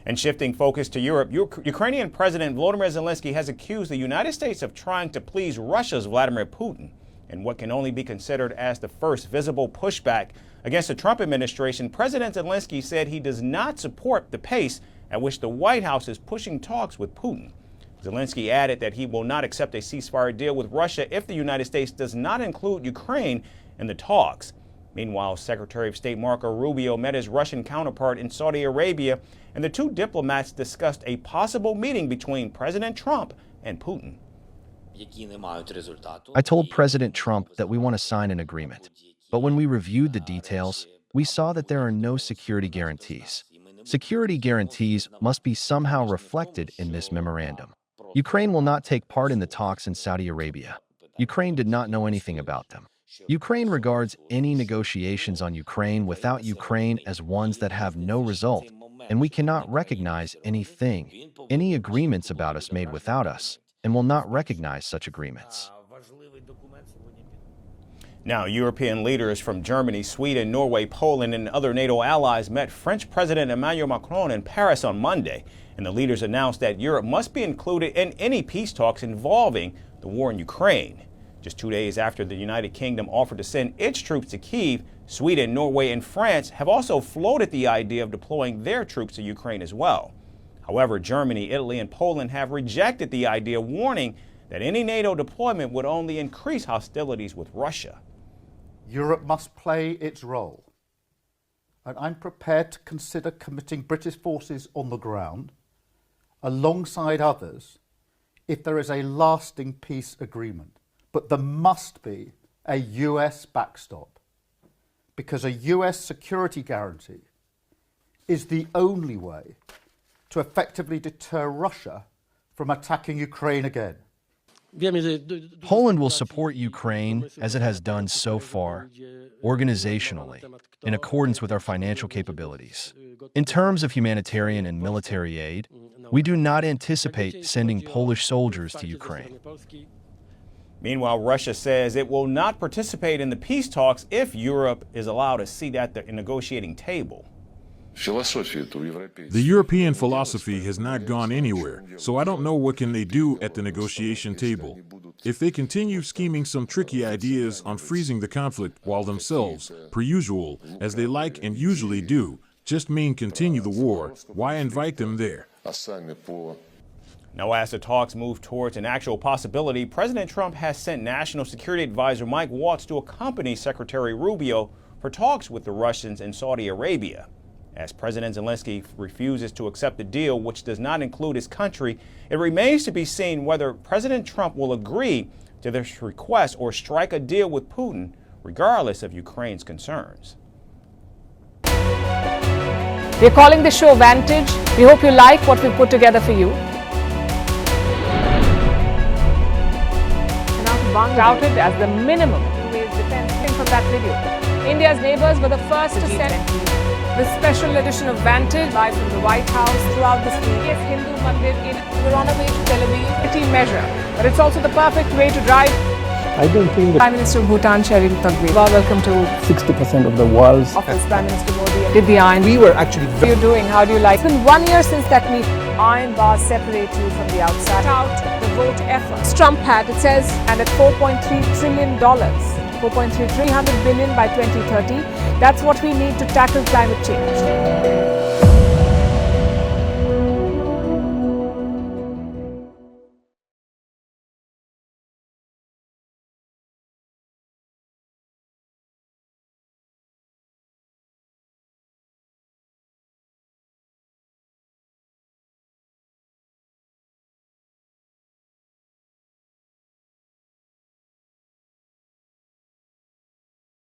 And shifting focus to Europe, Ukrainian President Volodymyr Zelensky has accused the United States of trying to please Russia's Vladimir Putin in what can only be considered as the first visible pushback against the Trump administration. President Zelensky said he does not support the pace at which the White House is pushing talks with Putin. Zelensky added that he will not accept a ceasefire deal with Russia if the United States does not include Ukraine in the talks. Meanwhile, Secretary of State Marco Rubio met his Russian counterpart in Saudi Arabia, and the two diplomats discussed a possible meeting between President Trump and Putin. I told President Trump that we want to sign an agreement, but when we reviewed the details, we saw that there are no security guarantees. Security guarantees must be somehow reflected in this memorandum. Ukraine will not take part in the talks in Saudi Arabia. Ukraine did not know anything about them. Ukraine regards any negotiations on Ukraine without Ukraine as ones that have no result, and we cannot recognize any agreements about us made without us, and will not recognize such agreements. Now, European leaders from Germany, Sweden, Norway, Poland, and other NATO allies met French President Emmanuel Macron in Paris on Monday, and the leaders announced that Europe must be included in any peace talks involving the war in Ukraine. Just 2 days after the United Kingdom offered to send its troops to Kyiv, Sweden, Norway, and France have also floated the idea of deploying their troops to Ukraine as well. However, Germany, Italy, and Poland have rejected the idea, warning that any NATO deployment would only increase hostilities with Russia. Europe must play its role, and I'm prepared to consider committing British forces on the ground alongside others if there is a lasting peace agreement. But there must be a US backstop, because a US security guarantee is the only way to effectively deter Russia from attacking Ukraine again. Poland will support Ukraine, as it has done so far, organizationally, in accordance with our financial capabilities. In terms of humanitarian and military aid, we do not anticipate sending Polish soldiers to Ukraine. Meanwhile, Russia says it will not participate in the peace talks if Europe is allowed a seat at the negotiating table. The European philosophy has not gone anywhere, so I don't know what can they do at the negotiation table. If they continue scheming some tricky ideas on freezing the conflict while themselves, per usual, as they like and usually do, just mean continue the war, why invite them there? Now, as the talks move towards an actual possibility, President Trump has sent National Security Advisor Mike Waltz to accompany Secretary Rubio for talks with the Russians in Saudi Arabia. As President Zelensky refuses to accept the deal, which does not include his country, it remains to be seen whether President Trump will agree to this request or strike a deal with Putin, regardless of Ukraine's concerns. We're calling the show Vantage. We hope you like what we put together for you. Touted as the minimum defense from that video. India's neighbors were the first to send the special edition of Vantage live from the White House throughout the city. Hindu Mandir in we're on our way to Tel Aviv. City measure, but it's also the perfect way to drive. I don't think that Prime Minister of Bhutan, Sherin Thagbir. Welcome to 60% of the world's office. Prime Minister Modi did the iron. We were actually. How are you doing? How do you like? It's been 1 year since that meeting. Iron bars separate you from the outside. Out the vote efforts. Trump had, it says, and at $4.3 trillion, 300 billion by 2030. That's what we need to tackle climate change.